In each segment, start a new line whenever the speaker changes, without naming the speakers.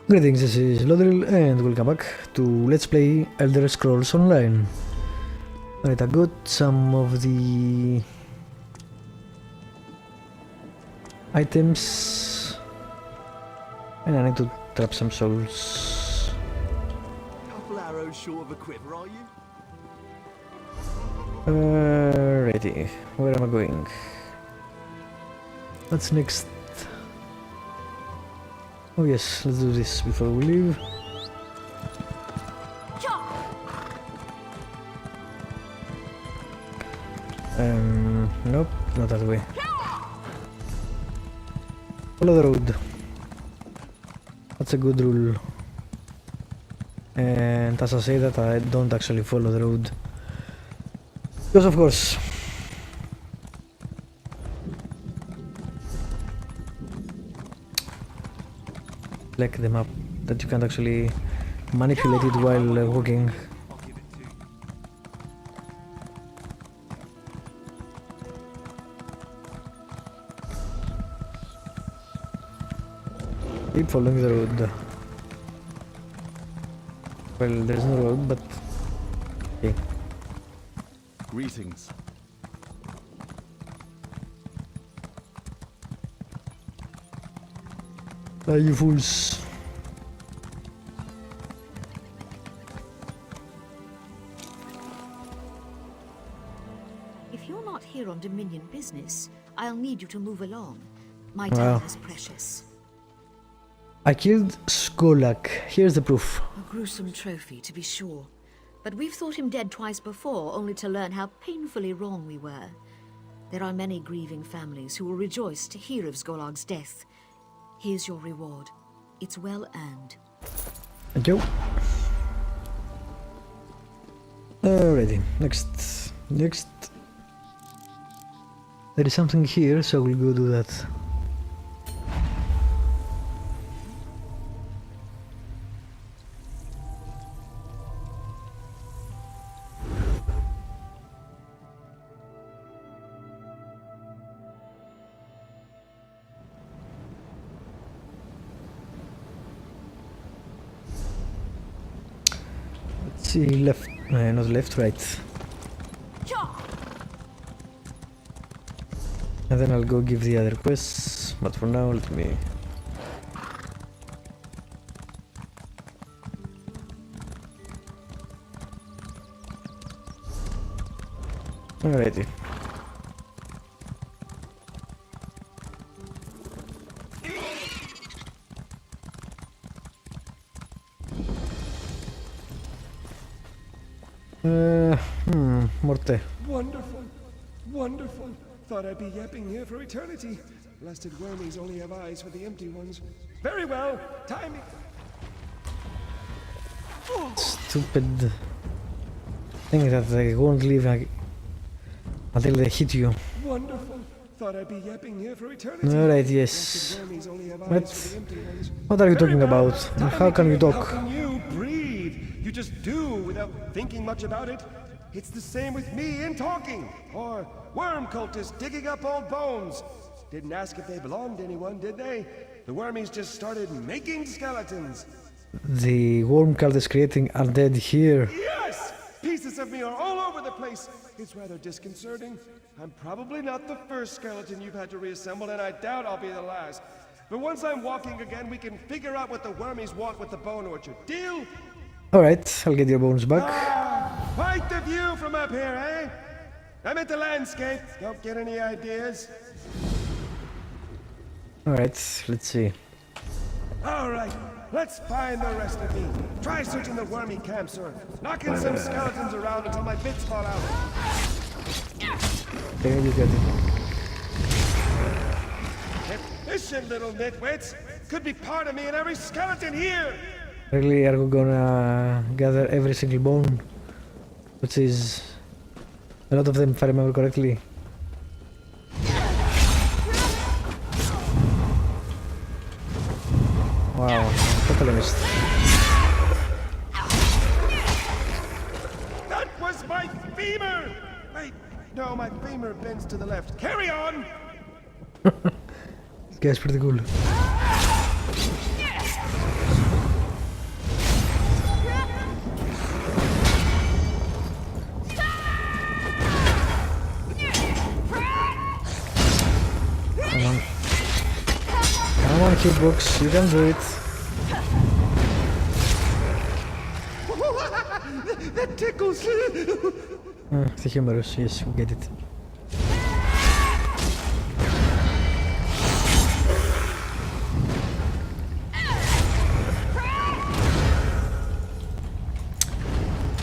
Greetings, this is Lodril and welcome back to Let's Play Elder Scrolls Online. Right, I got some of the items and I need to trap some souls.
Couple arrows short of a quiver, are you?
Ready. Where am I going? What's next? Oh yes, let's do this before we leave. Nope, not that way. Follow the road. That's a good rule. And as I say that, I don't actually follow the road. Because of course. Like the map that you can't actually manipulate it while walking. Keep following the road. Well, there's no road, but okay.
Greetings.
You fools.
If you're not here on Dominion business, I'll need you to move along. My time is precious.
I killed Skolak. Here's the proof.
A gruesome trophy, to be sure. But we've thought him dead twice before, only to learn how painfully wrong we were. There are many grieving families who will rejoice to hear of Skolag's death. Here's your reward. It's well earned.
Thank you. Alrighty, next. There is something here, so we'll go do that. See, left, not left, right. And then I'll go give the other quests, but for now let me... Alrighty. Morte.
Wonderful, wonderful. Thought I'd be yapping here for eternity. Blasted wormies only have eyes for the empty ones. Very well, timing.
Stupid thing that they won't leave until they hit you.
Wonderful. Thought I'd be yapping here for eternity.
Alright, yes.
Blasted wormies only have eyes
What?
for the empty ones.
What are you talking
Very well,
about? And how can you
timing.
talk?
How can you breathe? You just do without thinking much about it. It's the same with me in talking, or worm cultists digging up old bones. Didn't ask if they belonged to anyone, did they? The wormies just started making skeletons.
The worm cult is creating undead here.
Yes! Pieces of me are all over the place. It's rather disconcerting. I'm probably not the first skeleton you've had to reassemble, and I doubt I'll be the last. But once I'm walking again, we can figure out what the wormies want with the bone orchard. Deal?
Alright, I'll get your bones back.
Quite the view from up here, eh? I'm at the landscape. Don't get any ideas.
Alright, let's see.
All right, let's find the rest of me. Try searching the wormy camps or knocking some skeletons around until my bits fall out.
Okay, you get it.
Efficient little nitwits. Could be part of me in every skeleton here.
Really, are we gonna gather every single bone? Which is a lot of them, if I remember correctly. Wow, totally missed.
That was my femur! Wait, no, my femur bends to the left. Carry on!
This guy's pretty cool. hitbox, you can do it.
That tickles!
It's humorous, yes, we get it.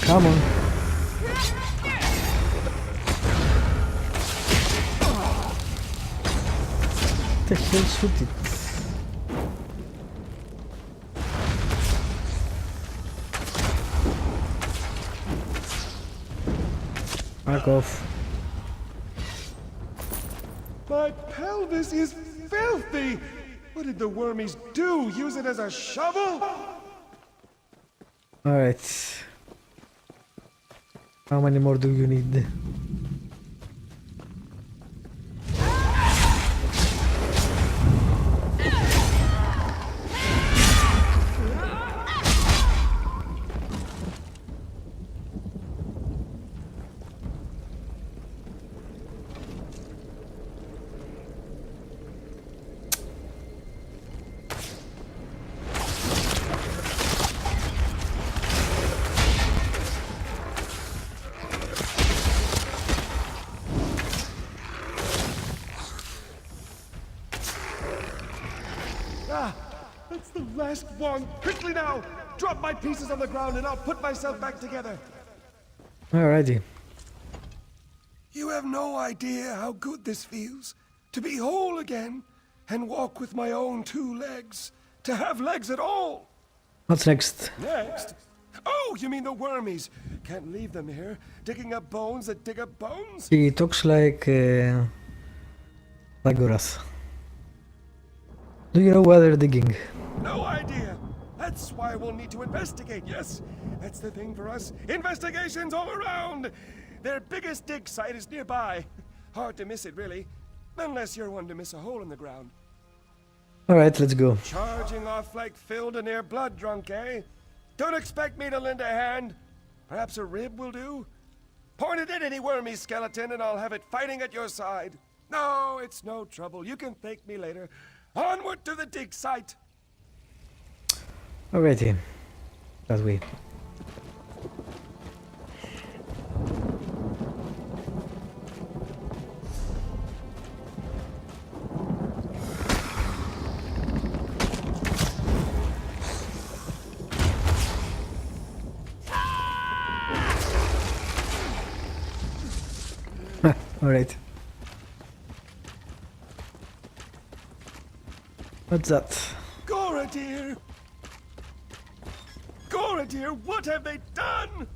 Come on. What the hell shoot it? Back off.
My pelvis is filthy! What did the wormies do? Use it as a shovel?
Alright. How many more do you need?
That's the last one! Quickly now! Drop my pieces on the ground and I'll put myself back together!
Alrighty.
You have no idea how good this feels. To be whole again, and walk with my own 2 legs. To have legs at all!
What's next?
Next? Oh, you mean the wormies! Can't leave them here, digging up bones that dig up bones?
He talks like Gorath. Do you know where they're digging?
No idea! That's why we'll need to investigate, yes! That's the thing for us. Investigations all around! Their biggest dig site is nearby. Hard to miss it, really. Unless you're one to miss a hole in the ground.
Alright, let's go.
Charging off like filled and near blood drunk, eh? Don't expect me to lend a hand. Perhaps a rib will do? Point it at any wormy skeleton and I'll have it fighting at your side. No, it's no trouble. You can thank me later. Onward to the dig site!
Alrighty. That way. Alright. What's that?
Gora, dear! Gora, dear, what have they done?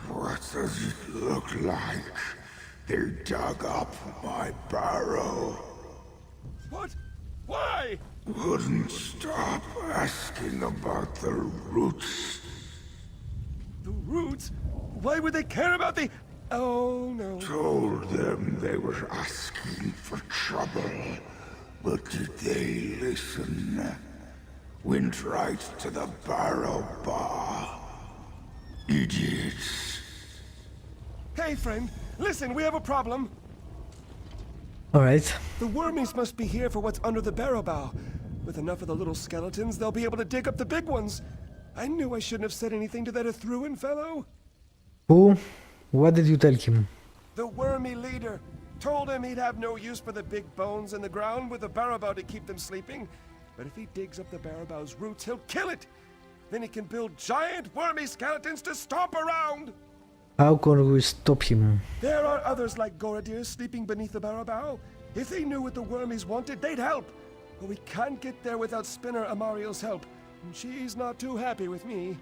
What does it look like? They dug up my barrow.
What? Why?
Wouldn't stop asking about the roots.
The roots? Why would they care about the... Oh, no.
Told them they were asking for trouble. But did they listen? Went right to the barrow bar. Idiots.
Hey, friend, listen, we have a problem.
Alright.
The wormies must be here for what's under the barrow bow. With enough of the little skeletons, they'll be able to dig up the big ones. I knew I shouldn't have said anything to that Ithruin fellow.
Who? What did you tell him?
The wormy leader. Told him he'd have no use for the big bones in the ground with the barrow bow to keep them sleeping. But if he digs up the barrow bow's roots, he'll kill it. Then he can build giant wormy skeletons to stomp around.
How can we stop him?
There are others like Goradir sleeping beneath the barrow bow. If they knew what the wormies wanted, they'd help. But we can't get there without Spinner Amariel's help. And she's not too happy with me.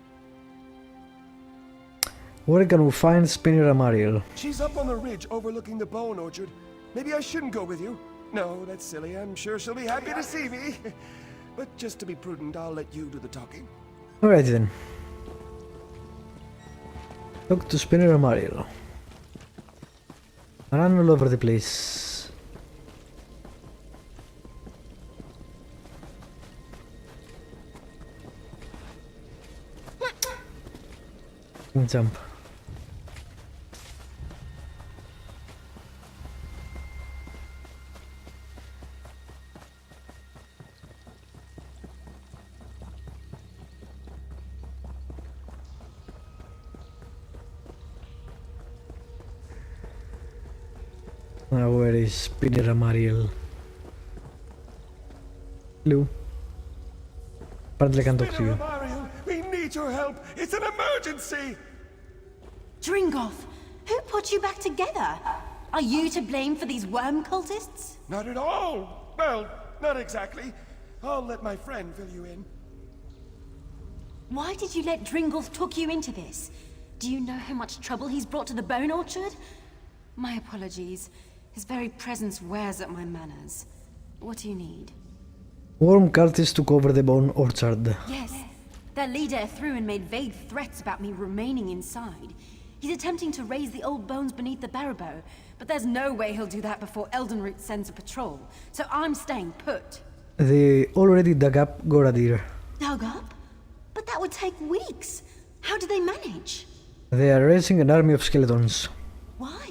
Where can we find Spinner Amariel?
She's up on the ridge overlooking the bone orchard. Maybe I shouldn't go with you. No, that's silly. I'm sure she'll be happy to see me. But just to be prudent, I'll let you do the talking.
Alright then. Talk to Spinner Amariel. Run all over the place. Jump. Where is Pinera Mariel? Hello. Apparently I can't talk to you.
Mario, we need your help. It's an emergency.
Dringoff, who put you back together? Are you to blame for these worm cultists?
Not at all. Well, not exactly. I'll let my friend fill you in.
Why did you let Dringoff talk you into this? Do you know how much trouble he's brought to the Bone Orchard? My apologies. His very presence wears at my manners. What do you need?
Worm cultists took over the Bone Orchard.
Yes. Their leader threw and made vague threats about me remaining inside. He's attempting to raise the old bones beneath the Barrow, but there's no way he'll do that before Eldenroot sends a patrol. So I'm staying put.
They already dug up Goradir.
Dug up? But that would take weeks. How do they manage?
They are raising an army of skeletons.
Why?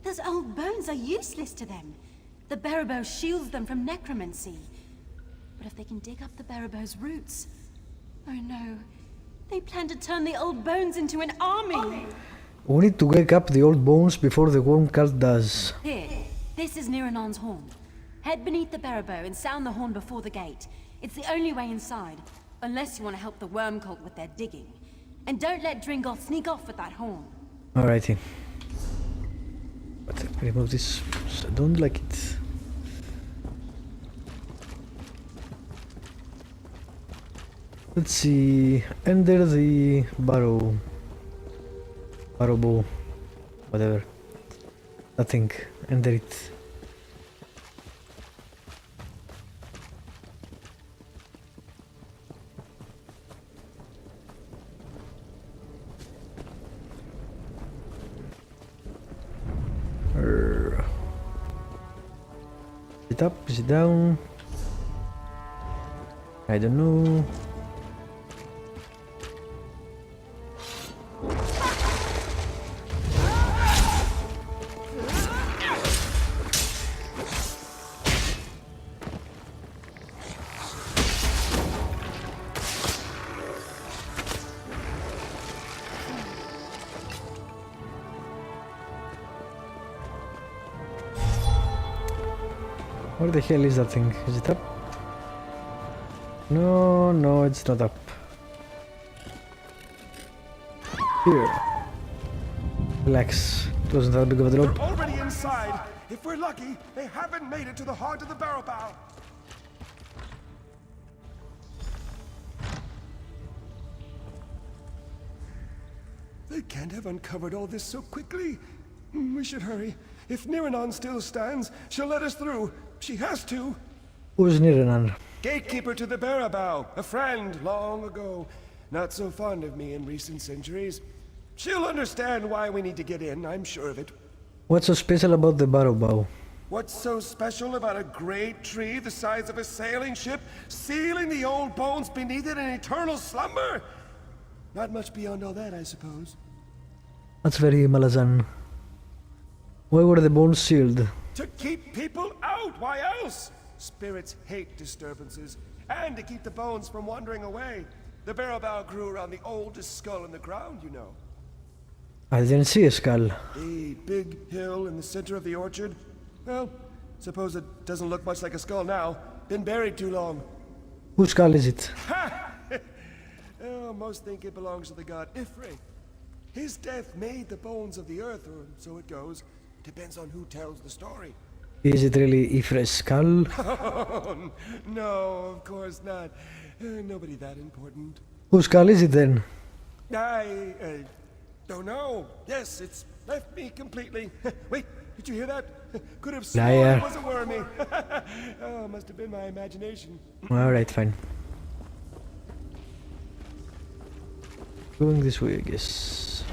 Those old bones are useless to them. The Barrow shields them from necromancy. But if they can dig up the Barrow's roots... Oh no. They plan to turn the old bones into an army!
We need to wake up the old bones before the worm cult does.
Here. This is Niranon's horn. Head beneath the Barrow and sound the horn before the gate. It's the only way inside. Unless you want to help the worm cult with their digging. And don't let Dringoff sneak off with that horn.
Alrighty. But remove this. I don't like it. Let's see. Enter the Barrow. Barrow. Whatever. Nothing. Enter it. Is it up? Is it down? I don't know. Where the hell is that thing? Is it up? No, no, it's not up. Here. Relax. It wasn't that big of a drop.
They're already inside. If we're lucky, they haven't made it to the heart of the Barrow Bow. They can't have uncovered all this so quickly. We should hurry. If Niranon still stands, she'll let us through. She has to.
Who's Nirn?
Gatekeeper to the Barrow Bow. A friend long ago. Not so fond of me in recent centuries. She'll understand why we need to get in, I'm sure of it.
What's so special about the Barrow Bow?
What's so special about a great tree the size of a sailing ship, sealing the old bones beneath it in eternal slumber? Not much beyond all that, I suppose.
That's very Malazan. Why were the bones sealed?
To keep people out, why else? Spirits hate disturbances, and to keep the bones from wandering away. The Barrow Bow grew around the oldest skull in the ground, you know.
I didn't see a skull.
The big hill in the center of the orchard? Well, suppose it doesn't look much like a skull now. Been buried too long.
Whose skull is it?
Oh, most think it belongs to the god Ifrit. His death made the bones of the earth, or so it goes. Depends on who tells the story.
Is it really Ifrit's skull?
Oh, no, of course not. Nobody that important.
Whose skull is it then?
I don't know. Yes, it's left me completely. Wait, did you hear that? Could have sworn
Liar.
it was a wormy. Oh, must have been my imagination.
Alright, fine. Going this way, I guess.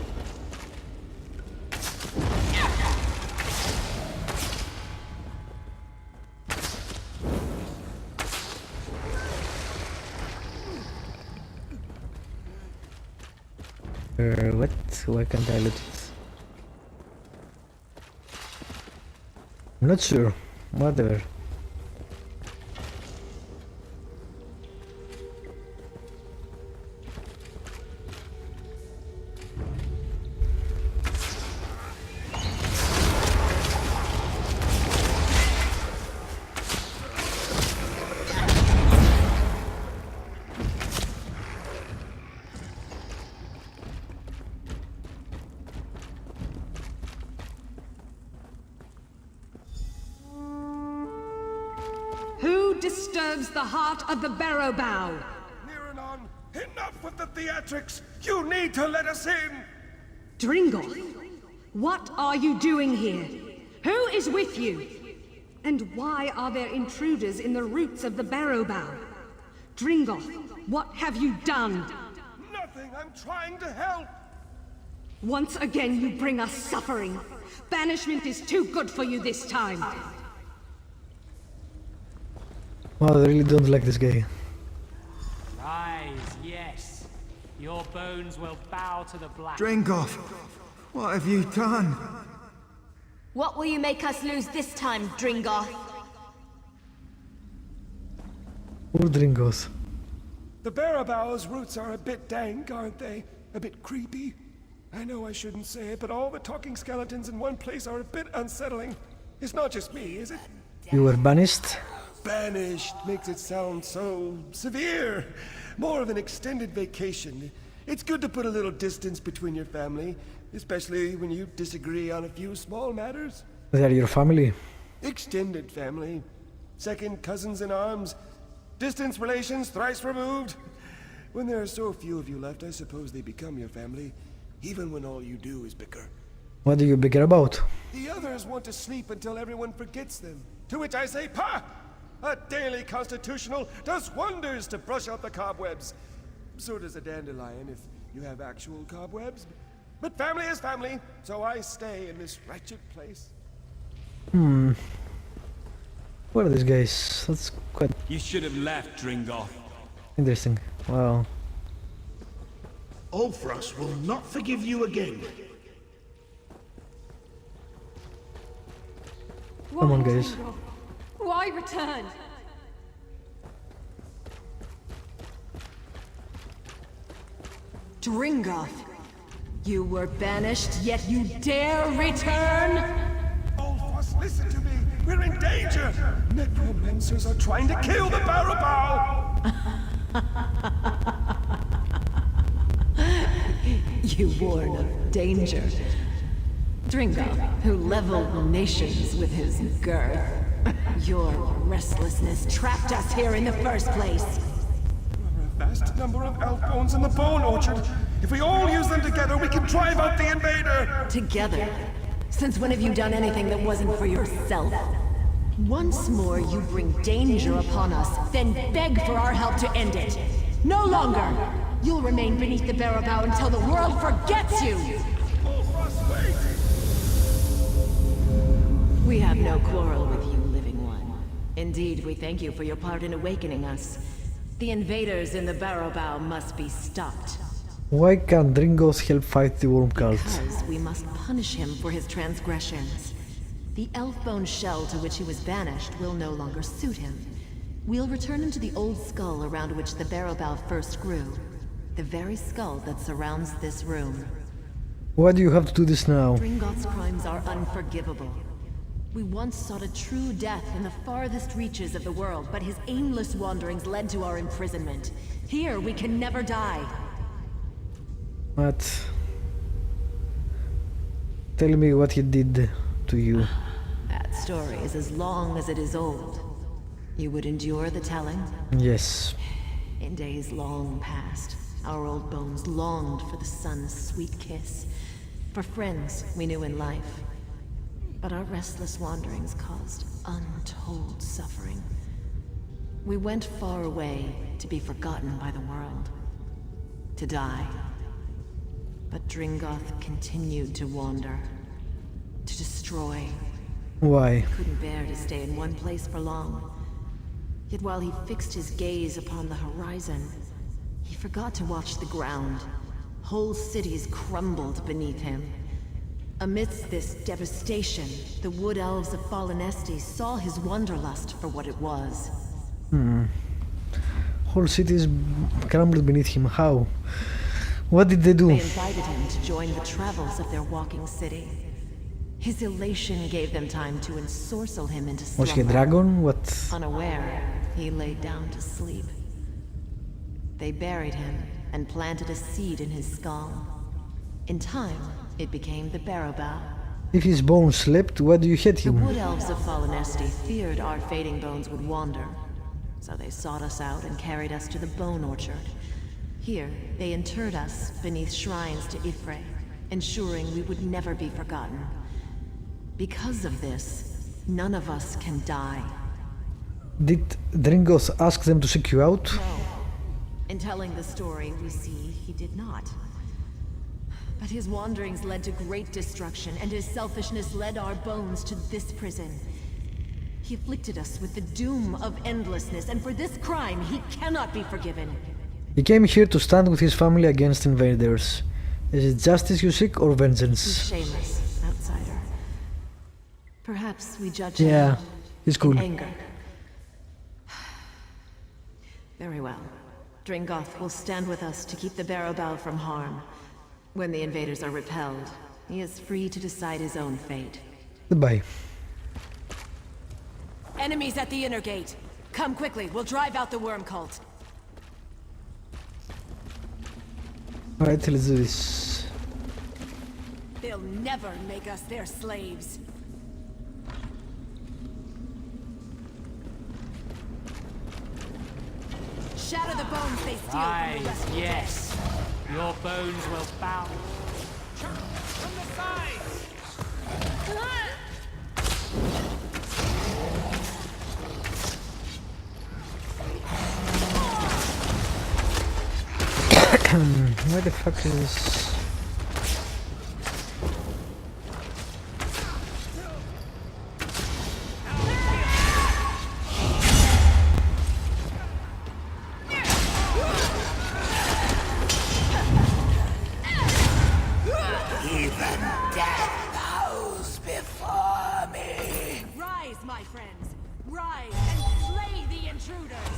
What? Why can't I loot it? I'm not sure. Whatever.
disturbs the heart of the Barrow Bow?
Nirn, enough with the theatrics! You need to let us in!
Dringoth, what are you doing here? Who is with you? And why are there intruders in the roots of the Barrow Bow? Dringoth, what have you done?
Nothing, I'm trying to help!
Once again you bring us suffering. Banishment is too good for you this time.
Wow, I really don't like this guy.
Rise, yes. Your bones will bow to the black.
Dringoth, what have you done?
What will you make us lose this time, Dringoth?
Poor Dringoth.
The Barabow's roots are a bit dank, aren't they? A bit creepy? I know I shouldn't say it, but all the talking skeletons in one place are a bit unsettling. It's not just me, is it?
You were banished?
Banished makes it sound so severe. More of an extended vacation. It's good to put a little distance between your family, especially when you disagree on a few small matters.
They are your family.
Extended family. Second cousins in arms. Distance relations thrice removed. When there are so few of you left, I suppose they become your family, even when all you do is bicker.
What do you bicker about?
The others want to sleep until everyone forgets them. To which I say, "Pah! A daily constitutional does wonders to brush out the cobwebs. So does a dandelion if you have actual cobwebs. But family is family, so I stay in this wretched place."
What are these guys? That's quite
You should have left, Dringoth.
interesting. Wow.
Ulfras will not forgive you again.
Come on, guys.
Why return?
Dringoth, you were banished, yet you dare return?
Ulfras, listen to me! We're in danger! Necromancers are trying to kill the Barabao!
You warn of danger. Dringoth, who leveled nations with his girth. Your restlessness trapped us here in the first place.
There are a vast number of elf bones in the bone orchard. If we all use them together, we can drive out the invader!
Together? Since when have you done anything that wasn't for yourself? Once more you bring danger upon us, then beg for our help to end it. No longer! You'll remain beneath the Barabao until the world forgets you! We have no quarrel with you, living one. Indeed, we thank you for your part in awakening us. The invaders in the Barabao must be stopped.
Why can't Dringoth help fight the worm cult?
Because we must punish him for his transgressions. The elf-bone shell to which he was banished will no longer suit him. We'll return him to the old skull around which the Barabao first grew. The very skull that surrounds this room.
Why do you have to do this now?
Dringoth's crimes are unforgivable. We once sought a true death in the farthest reaches of the world, but his aimless wanderings led to our imprisonment. Here, we can never die.
What? Tell me what he did to you.
That story is as long as it is old. You would endure the telling?
Yes.
In days long past, our old bones longed for the sun's sweet kiss, for friends we knew in life. But our restless wanderings caused untold suffering. We went far away to be forgotten by the world, to die. But Dringoth continued to wander, to destroy.
Why?
Couldn't bear to stay in one place for long. Yet while he fixed his gaze upon the horizon, he forgot to watch the ground. Whole cities crumbled beneath him. Amidst this devastation, the wood elves of Fallen Estes saw his wanderlust for what it was.
Whole cities crumbled beneath him. How? What did they do?
They invited him to join the travels of their walking city. His elation gave them time to ensorcel him into slumber.
Was he a dragon? What?
Unaware, he lay down to sleep. They buried him and planted a seed in his skull. In time, it became the Barabao.
If his bones slept, why do you hate
The
him?
wood elves of Fallen Estes feared our fading bones would wander. So they sought us out and carried us to the Bone Orchard. Here, they interred us beneath shrines to Ifre, ensuring we would never be forgotten. Because of this, none of us can die.
Did Dringoth ask them to seek you out?
No. In telling the story, we see he did not. But his wanderings led to great destruction, and his selfishness led our bones to this prison. He afflicted us with the doom of endlessness, and for this crime, he cannot be forgiven.
He came here to stand with his family against invaders. Is it justice you seek or vengeance?
He's shameless, outsider. Perhaps we judge
Yeah,
him
he's cool.
in anger. Very well. Dringoth will stand with us to keep the Barrow Bal from harm. When the invaders are repelled, he is free to decide his own fate.
Goodbye.
Enemies at the inner gate. Come quickly, we'll drive out the worm cult.
Alright, let's do this.
They'll never make us their slaves. Shatter the bones they steal from the
Rise,
rest.
yes. Your bones will bow. From the sides!
Where the fuck is...
Even death bows before me.
Rise, my friends. Rise and slay the intruders.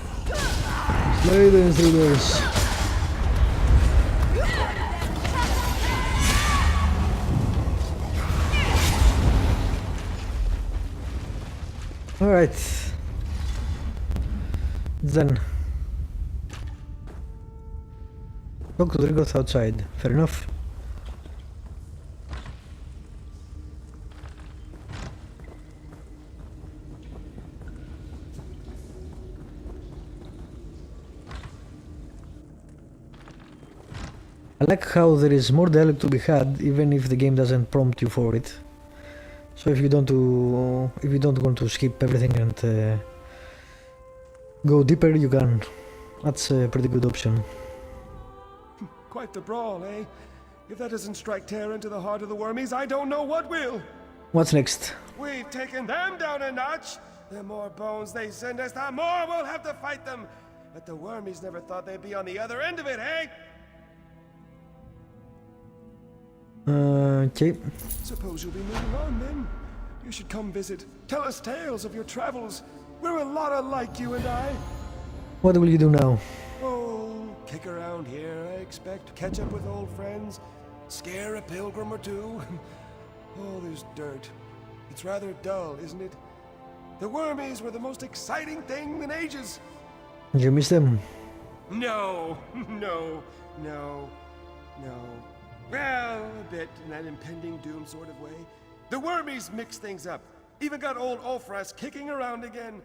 Slay the intruders. Alright. Then. Talk to Dringoth outside. Fair enough. I like how there is more dialogue to be had even if the game doesn't prompt you for it. So if you don't want to skip everything and go deeper, you can. That's a pretty good option.
Quite the brawl, eh? If that doesn't strike terror into the heart of the wormies, I don't know what will.
What's next?
We've taken them down a notch. The more bones they send us, the more we'll have to fight them. But the wormies never thought they'd be on the other end of it, eh?
Okay.
Suppose you'll be moving on then. You should come visit. Tell us tales of your travels. We're a lot alike, you and I.
What will you do now?
Oh, kick around here, I expect. Catch up with old friends. Scare a pilgrim or two. Oh, there's dirt. It's rather dull, isn't it? The wormies were the most exciting thing in ages.
You miss them?
No, no, no, no. Well, a bit, in that impending doom sort of way. The wormies mixed things up. Even got old Ulfras kicking around again.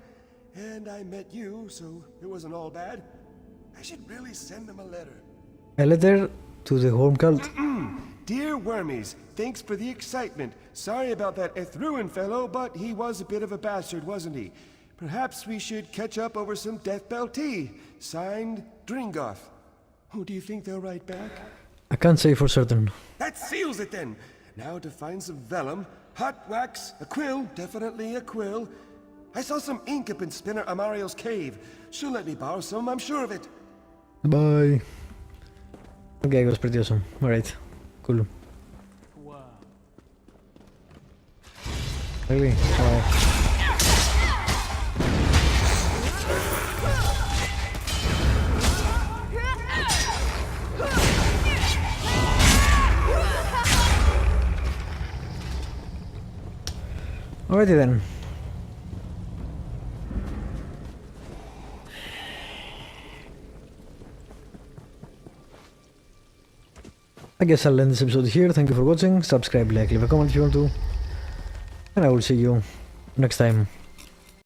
And I met you, so it wasn't all bad. I should really send them a letter.
A letter to the home cult?
Dear wormies, thanks for the excitement. Sorry about that Ethruan fellow, but he was a bit of a bastard, wasn't he? Perhaps we should catch up over some Death Bell tea. Signed, Dringoth. Who do you think they'll write back?
I can't say for certain.
That seals it then. Now to find some vellum, hot wax, a quill, definitely a quill. I saw some ink up in Spinner Amariel's cave. She'll let me borrow some, I'm sure of it.
Bye. Okay, it was pretty awesome. Alright, cool.
Wow.
Really? Alright. Alrighty then. I guess I'll end this episode here. Thank you for watching. Subscribe, like, leave a comment if you want to. And I will see you next time.